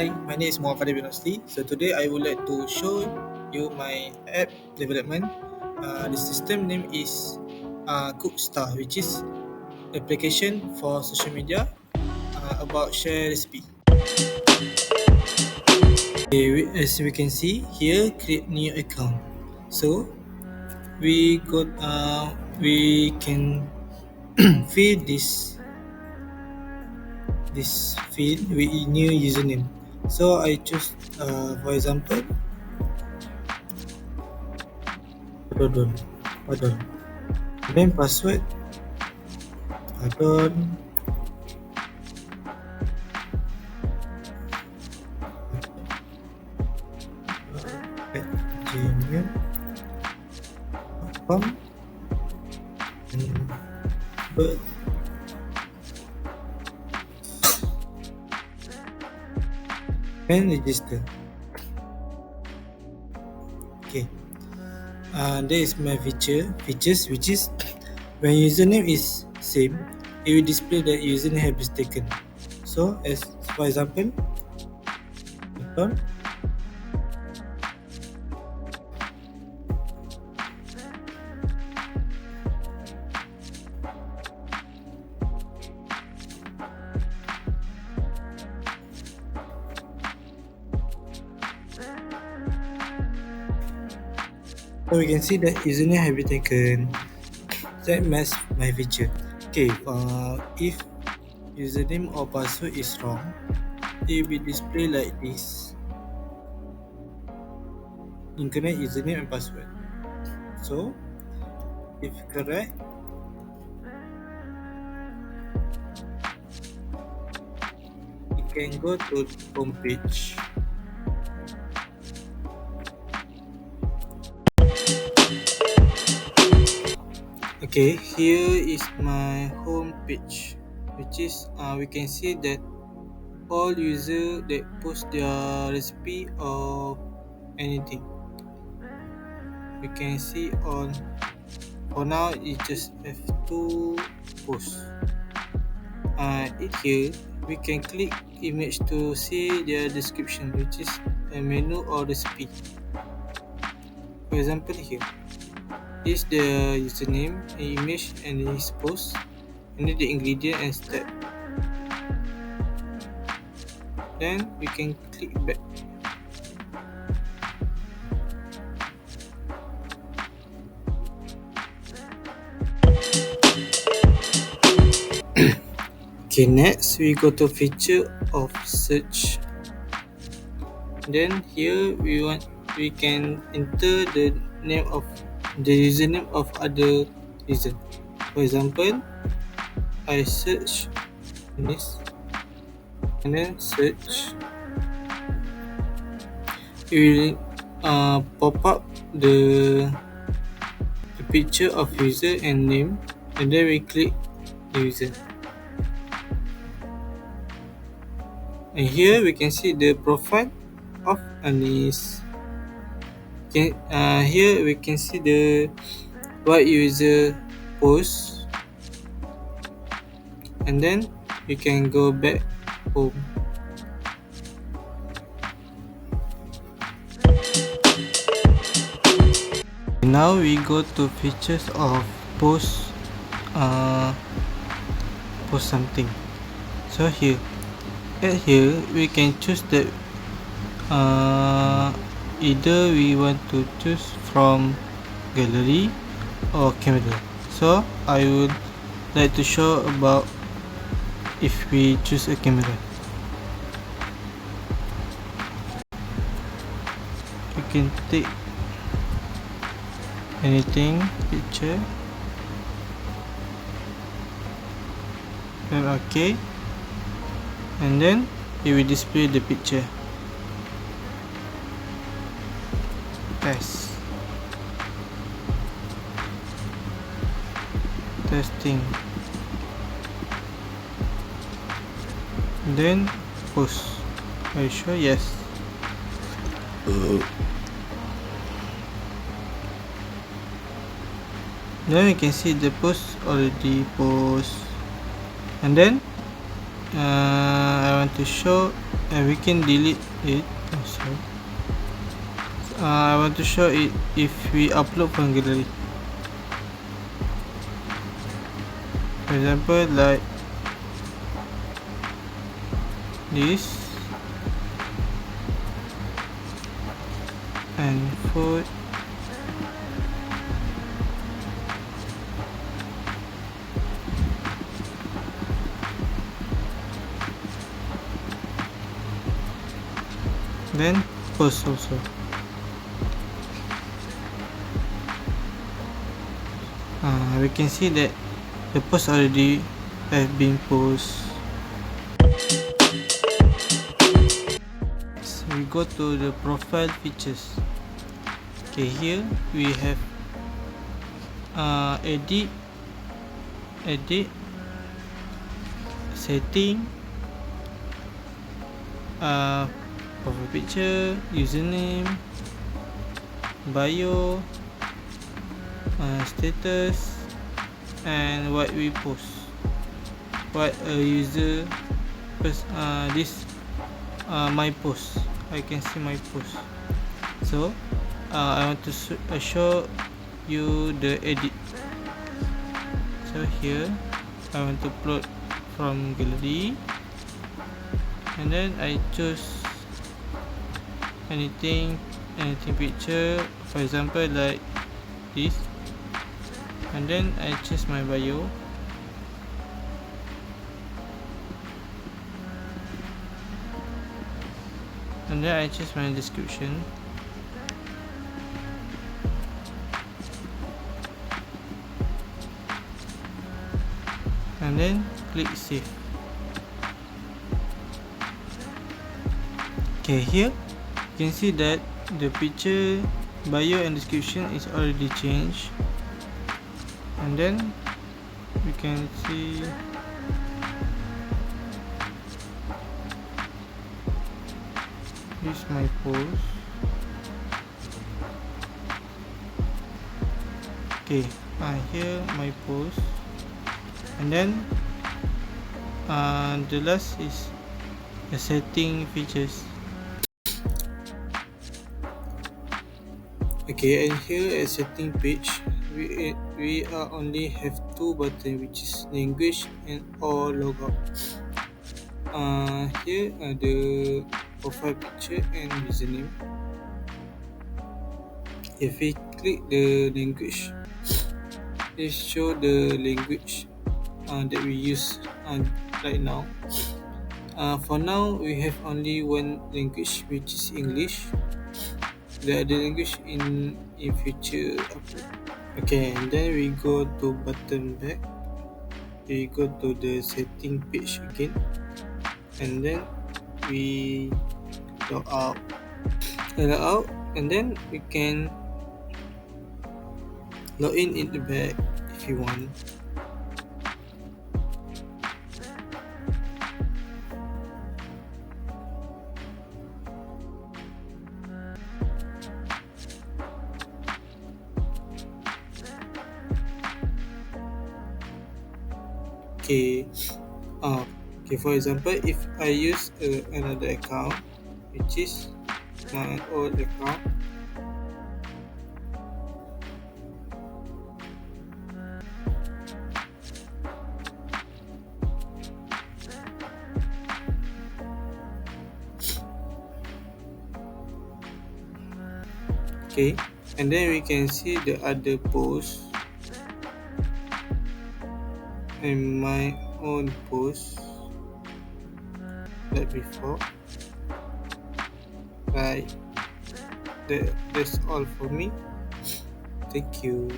Hi, my name is Fadhil Rosli. So today I would like to show you my app development. The system name is Cookstar, which is application for social media about share recipe. Okay, as we can see here, create new account. So we can fill this field with new username. So I choose for example, pardon, pardon. Then password, pardon, at gmail.com and birth and register. Okay, there is my features, which is when username is same, it will display that username has been taken. So as for example, account, so we can see that username has been taken. That match my feature. Okay, if username or password is wrong, it will display like this: incorrect username and password. So if correct, you can go to home page. Okay, here is my home page, which is we can see that all users that post their recipe or anything, we can see on. For now, it just have two posts. Here we can click image to see their description, which is a menu or recipe. For example, here is the username, image, and his post, and then the ingredient and step. Then we can click back. Okay, next we go to feature of search. Then here we can enter the name of the username of other user. For example, I search this and then search. It will pop up the picture of user and name, and then we click the user. And here we can see the profile of Anis. Okay, here we can see the what user post, and then we can go back home. Now we go to features of post post something. So here we can choose that either we want to choose from gallery or camera. So I would like to show about if we choose a camera. You can take anything picture, then okay, and then it will display the picture. Testing, then post. Are you sure? Yes. Then we can see the post already post, and then I want to to show, and we can delete it also. I want to show it if we upload from gallery. For example, like this, and food. Then post also. We can see that the post already have been posted. So we go to the profile features. Okay, here we have edit, setting, profile picture, username, bio, status, and what we post, what a user this my post. I can see my post. So I want to show you the edit. So here I want to upload from gallery, and then I choose anything picture, for example like this, and then I choose my bio, and then I choose my description, and then click save. Okay, here you can see that the picture, bio and description is already changed, and then we can see this is my post. Okay, here my post, and then the last is the setting features. Okay, and here at setting page, we only have two buttons, which is language and or logout. Here are the profile picture and username. If we click the language, it show the language that we use right now. For now, we have only one language, which is English. The other language in future upload. Okay, and then we go to button back. We go to the setting page again, and then we log out, and then we can log in the back if you want. Okay, for example, if I use another account, which is my old account, okay, and then we can see the other posts and my own post like before. Right, that's all for me. Thank you.